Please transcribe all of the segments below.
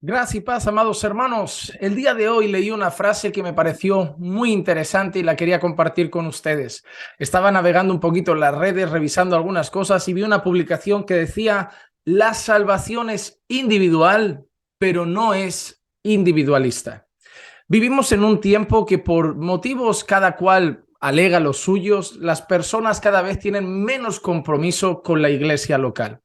Gracias y paz, amados hermanos. El día de hoy leí una frase que me pareció muy interesante y la quería compartir con ustedes. Estaba navegando un poquito en las redes, revisando algunas cosas y vi una publicación que decía: la salvación es individual, pero no es individualista. Vivimos en un tiempo que por motivos cada cual alega los suyos, las personas cada vez tienen menos compromiso con la iglesia local.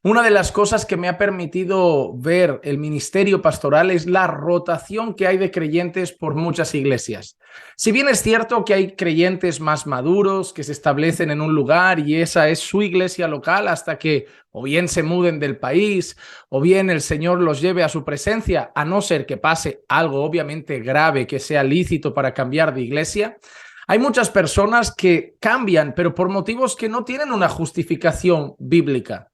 Una de las cosas que me ha permitido ver el ministerio pastoral es la rotación que hay de creyentes por muchas iglesias. Si bien es cierto que hay creyentes más maduros que se establecen en un lugar y esa es su iglesia local hasta que o bien se muden del país o bien el Señor los lleve a su presencia, a no ser que pase algo obviamente grave que sea lícito para cambiar de iglesia, hay muchas personas que cambian, pero por motivos que no tienen una justificación bíblica.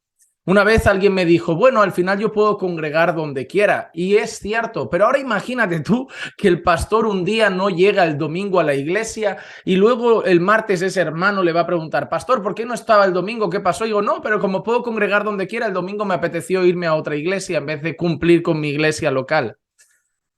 Una vez alguien me dijo: bueno, al final yo puedo congregar donde quiera, y es cierto, pero ahora imagínate tú que el pastor un día no llega el domingo a la iglesia y luego el martes ese hermano le va a preguntar: pastor, ¿por qué no estaba el domingo? ¿Qué pasó? Y digo: no, pero como puedo congregar donde quiera, el domingo me apeteció irme a otra iglesia en vez de cumplir con mi iglesia local.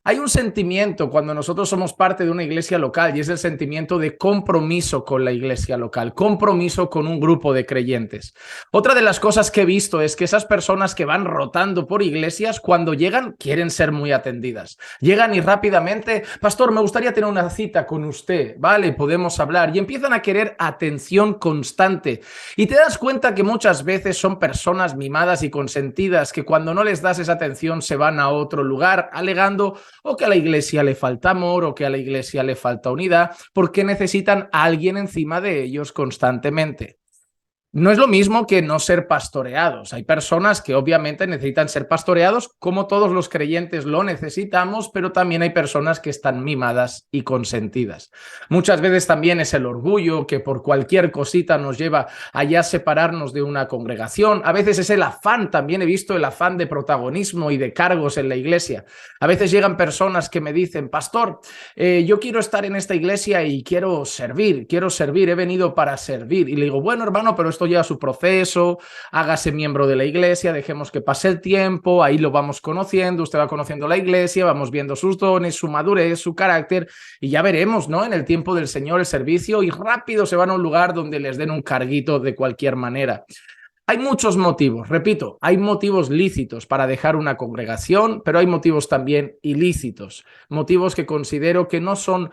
Hay un sentimiento cuando nosotros somos parte de una iglesia local y es el sentimiento de compromiso con la iglesia local, compromiso con un grupo de creyentes. Otra de las cosas que he visto es que esas personas que van rotando por iglesias, cuando llegan, quieren ser muy atendidas. Llegan y rápidamente: pastor, me gustaría tener una cita con usted, vale, podemos hablar. Y empiezan a querer atención constante. Y te das cuenta que muchas veces son personas mimadas y consentidas que cuando no les das esa atención se van a otro lugar alegando o que a la iglesia le falta amor o que a la iglesia le falta unidad, porque necesitan a alguien encima de ellos constantemente. No es lo mismo que no ser pastoreados. Hay personas que obviamente necesitan ser pastoreados, como todos los creyentes lo necesitamos, pero también hay personas que están mimadas y consentidas. Muchas veces también es el orgullo que por cualquier cosita nos lleva a ya separarnos de una congregación. A veces es el afán, también he visto el afán de protagonismo y de cargos en la iglesia. A veces llegan personas que me dicen: pastor, yo quiero estar en esta iglesia y quiero servir, he venido para servir. Y le digo: bueno, hermano, pero esto lleva su proceso, hágase miembro de la iglesia, dejemos que pase el tiempo, ahí lo vamos conociendo, usted va conociendo la iglesia, vamos viendo sus dones, su madurez, su carácter, y ya veremos, ¿no? En el tiempo del Señor el servicio, y rápido se van a un lugar donde les den un carguito de cualquier manera. Hay muchos motivos, repito, hay motivos lícitos para dejar una congregación, pero hay motivos también ilícitos, motivos que considero que no son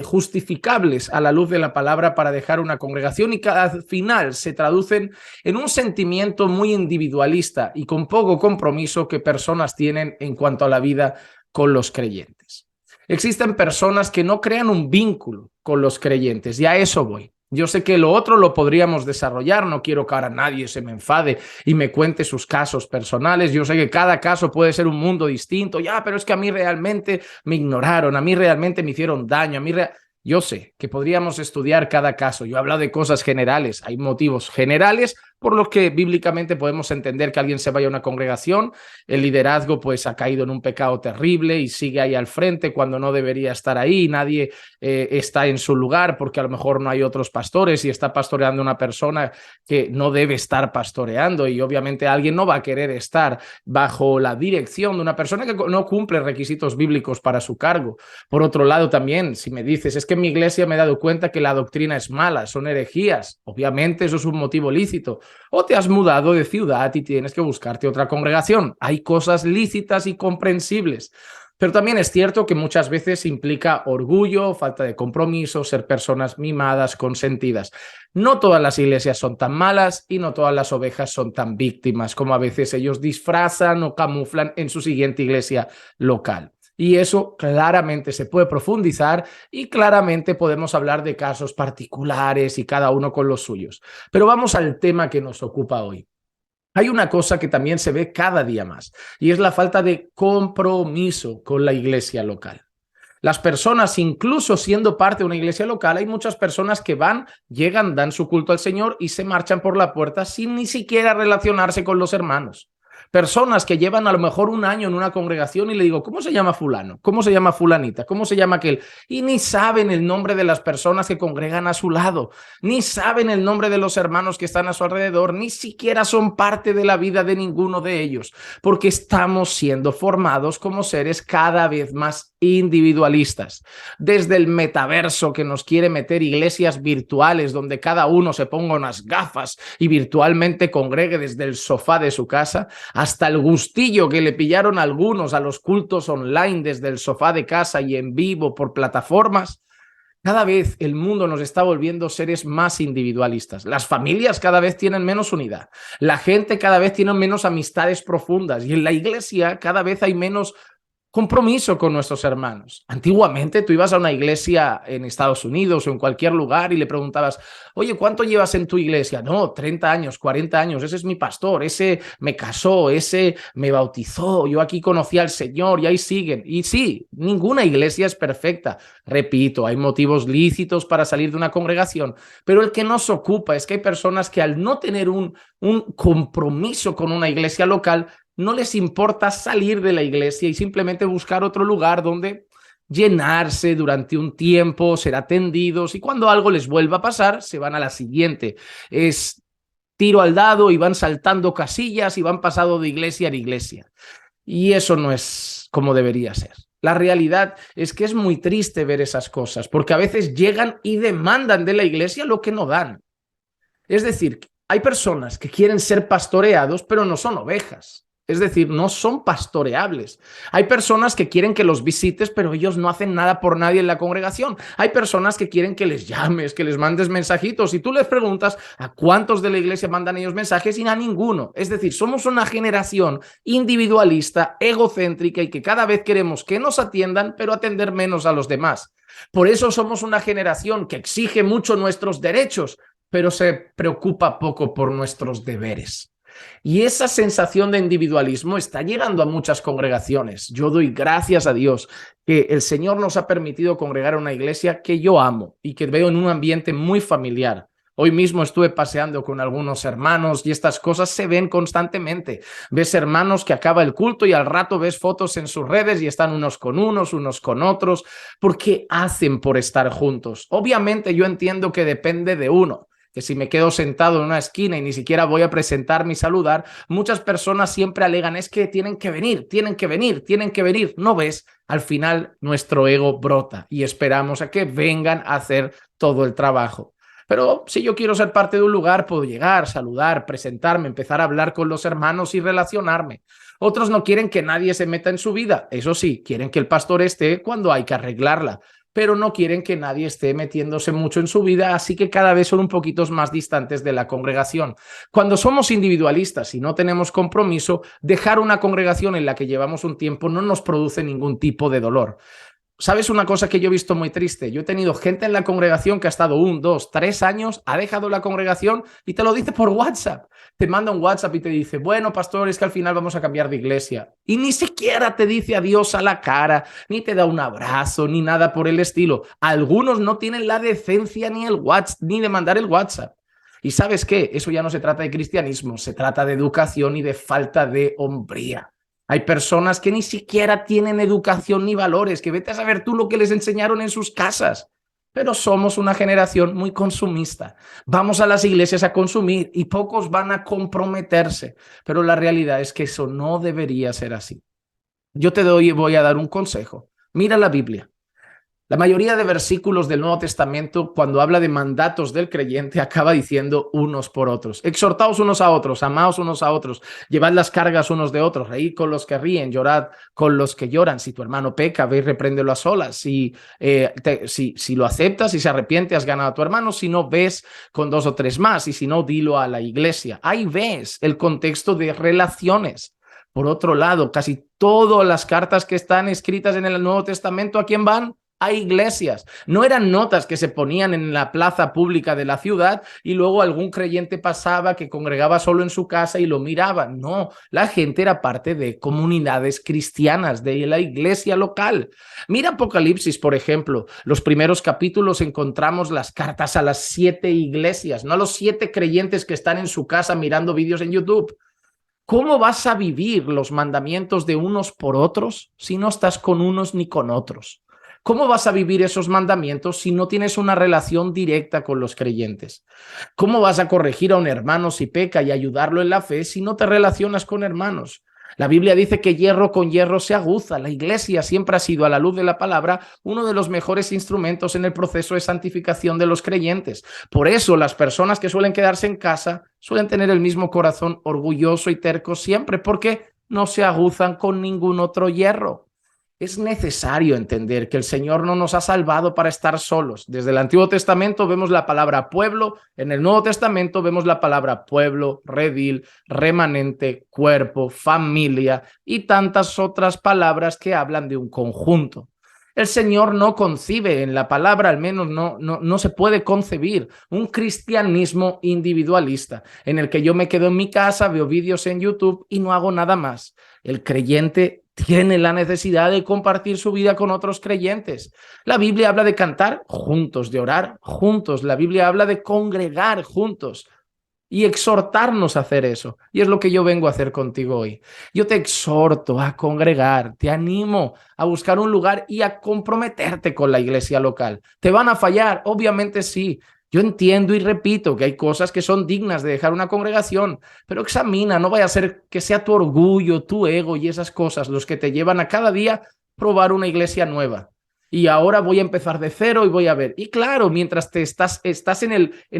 justificables a la luz de la palabra para dejar una congregación y que al final se traducen en un sentimiento muy individualista y con poco compromiso que personas tienen en cuanto a la vida con los creyentes. Existen personas que no crean un vínculo con los creyentes y a eso voy. Yo sé que lo otro lo podríamos desarrollar, no quiero que ahora nadie se me enfade y me cuente sus casos personales. Yo sé que cada caso puede ser un mundo distinto. Ya, pero es que a mí realmente me ignoraron, a mí realmente me hicieron daño, Yo sé que podríamos estudiar cada caso. Yo he hablado de cosas generales, hay motivos generales por los que bíblicamente podemos entender que alguien se vaya a una congregación. El liderazgo pues ha caído en un pecado terrible y sigue ahí al frente cuando no debería estar ahí. Nadie está en su lugar porque a lo mejor no hay otros pastores y está pastoreando una persona que no debe estar pastoreando, y obviamente alguien no va a querer estar bajo la dirección de una persona que no cumple requisitos bíblicos para su cargo. Por otro lado también, si me dices: es que en mi iglesia me he dado cuenta que la doctrina es mala, son herejías, obviamente eso es un motivo lícito. O te has mudado de ciudad y tienes que buscarte otra congregación. Hay cosas lícitas y comprensibles. Pero también es cierto que muchas veces implica orgullo, falta de compromiso, ser personas mimadas, consentidas. No todas las iglesias son tan malas y no todas las ovejas son tan víctimas como a veces ellos disfrazan o camuflan en su siguiente iglesia local. Y eso claramente se puede profundizar y claramente podemos hablar de casos particulares y cada uno con los suyos. Pero vamos al tema que nos ocupa hoy. Hay una cosa que también se ve cada día más y es la falta de compromiso con la iglesia local. Las personas, incluso siendo parte de una iglesia local, hay muchas personas que van, llegan, dan su culto al Señor y se marchan por la puerta sin ni siquiera relacionarse con los hermanos. Personas que llevan a lo mejor un año en una congregación y le digo, ¿cómo se llama fulano? ¿Cómo se llama fulanita? ¿Cómo se llama aquel? Y ni saben el nombre de las personas que congregan a su lado, ni saben el nombre de los hermanos que están a su alrededor, ni siquiera son parte de la vida de ninguno de ellos, porque estamos siendo formados como seres cada vez más individualistas. Desde el metaverso que nos quiere meter iglesias virtuales donde cada uno se ponga unas gafas y virtualmente congregue desde el sofá de su casa, hasta el gustillo que le pillaron algunos a los cultos online desde el sofá de casa y en vivo por plataformas. Cada vez el mundo nos está volviendo seres más individualistas. Las familias cada vez tienen menos unidad. La gente cada vez tiene menos amistades profundas. Y en la iglesia cada vez hay menos compromiso con nuestros hermanos. Antiguamente tú ibas a una iglesia en Estados Unidos o en cualquier lugar y le preguntabas, oye, ¿cuánto llevas en tu iglesia? No, 30 años, 40 años, ese es mi pastor, ese me casó, ese me bautizó, yo aquí conocí al Señor y ahí siguen. Y sí, ninguna iglesia es perfecta. Repito, hay motivos lícitos para salir de una congregación, pero el que nos ocupa es que hay personas que al no tener un compromiso con una iglesia local, no les importa salir de la iglesia y simplemente buscar otro lugar donde llenarse durante un tiempo, ser atendidos y cuando algo les vuelva a pasar, se van a la siguiente. Es tiro al dado y van saltando casillas y van pasando de iglesia en iglesia. Y eso no es como debería ser. La realidad es que es muy triste ver esas cosas, porque a veces llegan y demandan de la iglesia lo que no dan. Es decir, hay personas que quieren ser pastoreados, pero no son ovejas. Es decir, no son pastoreables. Hay personas que quieren que los visites, pero ellos no hacen nada por nadie en la congregación. Hay personas que quieren que les llames, que les mandes mensajitos. Y tú les preguntas a cuántos de la iglesia mandan ellos mensajes y a ninguno. Es decir, somos una generación individualista, egocéntrica y que cada vez queremos que nos atiendan, pero atender menos a los demás. Por eso somos una generación que exige mucho nuestros derechos, pero se preocupa poco por nuestros deberes. Y esa sensación de individualismo está llegando a muchas congregaciones. Yo doy gracias a Dios que el Señor nos ha permitido congregar a una iglesia que yo amo y que veo en un ambiente muy familiar. Hoy mismo estuve paseando con algunos hermanos y estas cosas se ven constantemente. Ves hermanos que acaba el culto y al rato ves fotos en sus redes y están unos con otros, porque hacen por estar juntos. Obviamente yo entiendo que depende de uno. Que si me quedo sentado en una esquina y ni siquiera voy a presentarme y saludar, muchas personas siempre alegan, es que tienen que venir, tienen que venir, tienen que venir. ¿No ves? Al final nuestro ego brota y esperamos a que vengan a hacer todo el trabajo. Pero si yo quiero ser parte de un lugar, puedo llegar, saludar, presentarme, empezar a hablar con los hermanos y relacionarme. Otros no quieren que nadie se meta en su vida. Eso sí, quieren que el pastor esté cuando hay que arreglarla, pero no quieren que nadie esté metiéndose mucho en su vida, así que cada vez son un poquito más distantes de la congregación. Cuando somos individualistas y no tenemos compromiso, dejar una congregación en la que llevamos un tiempo no nos produce ningún tipo de dolor. ¿Sabes una cosa que yo he visto muy triste? Yo he tenido gente en la congregación que ha estado 1, 2, 3 años, ha dejado la congregación y te lo dice por WhatsApp. Te manda un WhatsApp y te dice, bueno, pastor, es que al final vamos a cambiar de iglesia. Y ni siquiera te dice adiós a la cara, ni te da un abrazo, ni nada por el estilo. Algunos no tienen la decencia ni el WhatsApp, ni de mandar el WhatsApp. ¿Y sabes qué? Eso ya no se trata de cristianismo, se trata de educación y de falta de hombría. Hay personas que ni siquiera tienen educación ni valores, que vete a saber tú lo que les enseñaron en sus casas. Pero somos una generación muy consumista. Vamos a las iglesias a consumir y pocos van a comprometerse. Pero la realidad es que eso no debería ser así. Yo voy a dar un consejo. Mira la Biblia. La mayoría de versículos del Nuevo Testamento, cuando habla de mandatos del creyente, acaba diciendo unos por otros. Exhortaos unos a otros, amaos unos a otros, llevad las cargas unos de otros, reíd con los que ríen, llorad con los que lloran. Si tu hermano peca, ve y repréndelo a solas. Si lo aceptas y se arrepiente, has ganado a tu hermano. Si no, ves con 2 o 3 más. Y si no, dilo a la iglesia. Ahí ves el contexto de relaciones. Por otro lado, casi todas las cartas que están escritas en el Nuevo Testamento, ¿a quién van? A iglesias. No eran notas que se ponían en la plaza pública de la ciudad y luego algún creyente pasaba que congregaba solo en su casa y lo miraba. No, la gente era parte de comunidades cristianas, de la iglesia local. Mira Apocalipsis, por ejemplo. Los primeros capítulos encontramos las cartas a las 7 iglesias, no a los 7 creyentes que están en su casa mirando vídeos en YouTube. ¿Cómo vas a vivir los mandamientos de unos por otros si no estás con unos ni con otros? ¿Cómo vas a vivir esos mandamientos si no tienes una relación directa con los creyentes? ¿Cómo vas a corregir a un hermano si peca y ayudarlo en la fe si no te relacionas con hermanos? La Biblia dice que hierro con hierro se aguza. La iglesia siempre ha sido, a la luz de la palabra, uno de los mejores instrumentos en el proceso de santificación de los creyentes. Por eso las personas que suelen quedarse en casa suelen tener el mismo corazón orgulloso y terco siempre, porque no se aguzan con ningún otro hierro. Es necesario entender que el Señor no nos ha salvado para estar solos. Desde el Antiguo Testamento vemos la palabra pueblo, en el Nuevo Testamento vemos la palabra pueblo, redil, remanente, cuerpo, familia y tantas otras palabras que hablan de un conjunto. El Señor no concibe en la palabra, al menos no se puede concebir un cristianismo individualista en el que yo me quedo en mi casa, veo vídeos en YouTube y no hago nada más. El creyente tiene la necesidad de compartir su vida con otros creyentes. La Biblia habla de cantar juntos, de orar juntos. La Biblia habla de congregar juntos y exhortarnos a hacer eso. Y es lo que yo vengo a hacer contigo hoy. Yo te exhorto a congregar, te animo a buscar un lugar y a comprometerte con la iglesia local. ¿Te van a fallar? Obviamente sí. Yo entiendo y repito que hay cosas que son dignas de dejar una congregación, pero examina, no vaya a ser que sea tu orgullo, tu ego y esas cosas los que te llevan a cada día probar una iglesia nueva. Y ahora voy a empezar de cero y voy a ver. Y claro, mientras estás en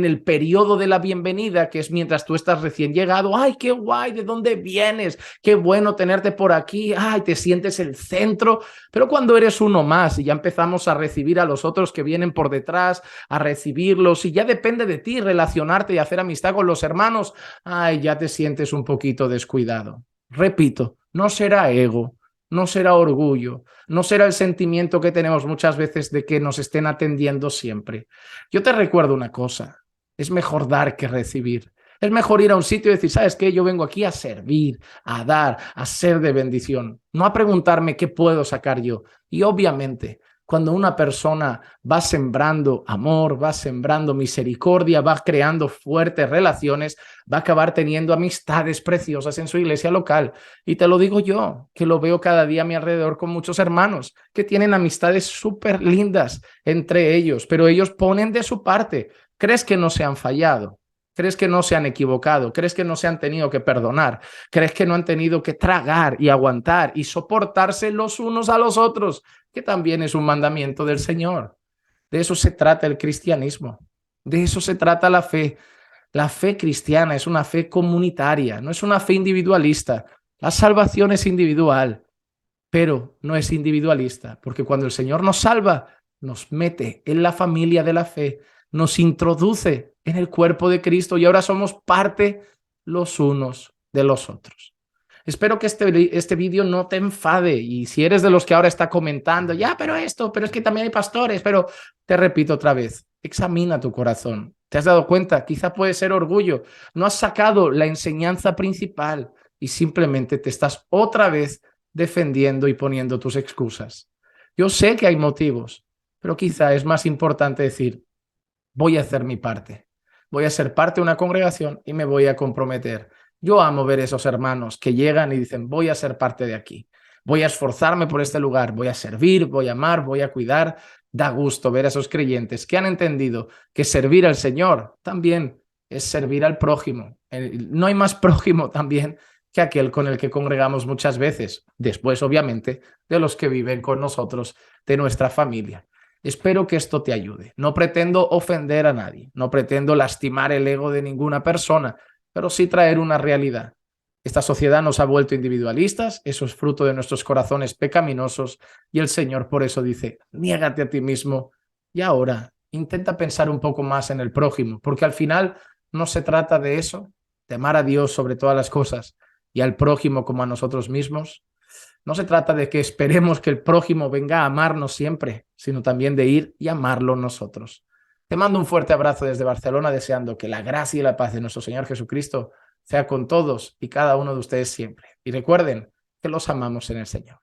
el periodo de la bienvenida, que es mientras tú estás recién llegado, ¡ay, qué guay! ¿De dónde vienes? ¡Qué bueno tenerte por aquí! ¡Ay, te sientes el centro! Pero cuando eres uno más y ya empezamos a recibir a los otros que vienen por detrás, a recibirlos, y ya depende de ti relacionarte y hacer amistad con los hermanos, ¡ay, ya te sientes un poquito descuidado! Repito, no será ego. No será orgullo, no será el sentimiento que tenemos muchas veces de que nos estén atendiendo siempre. Yo te recuerdo una cosa, es mejor dar que recibir. Es mejor ir a un sitio y decir, ¿sabes qué? Yo vengo aquí a servir, a dar, a ser de bendición, no a preguntarme qué puedo sacar yo. Y obviamente, cuando una persona va sembrando amor, va sembrando misericordia, va creando fuertes relaciones, va a acabar teniendo amistades preciosas en su iglesia local. Y te lo digo yo, que lo veo cada día a mi alrededor con muchos hermanos que tienen amistades súper lindas entre ellos, pero ellos ponen de su parte. ¿Crees que no se han fallado? ¿Crees que no se han equivocado? ¿Crees que no se han tenido que perdonar? ¿Crees que no han tenido que tragar y aguantar y soportarse los unos a los otros? Que también es un mandamiento del Señor. De eso se trata el cristianismo. De eso se trata la fe. La fe cristiana es una fe comunitaria, no es una fe individualista. La salvación es individual, pero no es individualista, porque cuando el Señor nos salva, nos mete en la familia de la fe, nos introduce en el cuerpo de Cristo y ahora somos parte los unos de los otros. Espero que este vídeo no te enfade y si eres de los que ahora está comentando, ya, pero es que también hay pastores, pero te repito otra vez, examina tu corazón. ¿Te has dado cuenta? Quizá puede ser orgullo. No has sacado la enseñanza principal y simplemente te estás otra vez defendiendo y poniendo tus excusas. Yo sé que hay motivos, pero quizá es más importante decir, voy a hacer mi parte. Voy a ser parte de una congregación y me voy a comprometer. Yo amo ver esos hermanos que llegan y dicen, voy a ser parte de aquí. Voy a esforzarme por este lugar. Voy a servir, voy a amar, voy a cuidar. Da gusto ver a esos creyentes que han entendido que servir al Señor también es servir al prójimo. No hay más prójimo también que aquel con el que congregamos muchas veces. Después, obviamente, de los que viven con nosotros, de nuestra familia. Espero que esto te ayude. No pretendo ofender a nadie, no pretendo lastimar el ego de ninguna persona, pero sí traer una realidad. Esta sociedad nos ha vuelto individualistas, eso es fruto de nuestros corazones pecaminosos y el Señor por eso dice, niégate a ti mismo y ahora intenta pensar un poco más en el prójimo, porque al final no se trata de eso, de amar a Dios sobre todas las cosas y al prójimo como a nosotros mismos. No se trata de que esperemos que el prójimo venga a amarnos siempre, sino también de ir y amarlo nosotros. Te mando un fuerte abrazo desde Barcelona, deseando que la gracia y la paz de nuestro Señor Jesucristo sea con todos y cada uno de ustedes siempre. Y recuerden que los amamos en el Señor.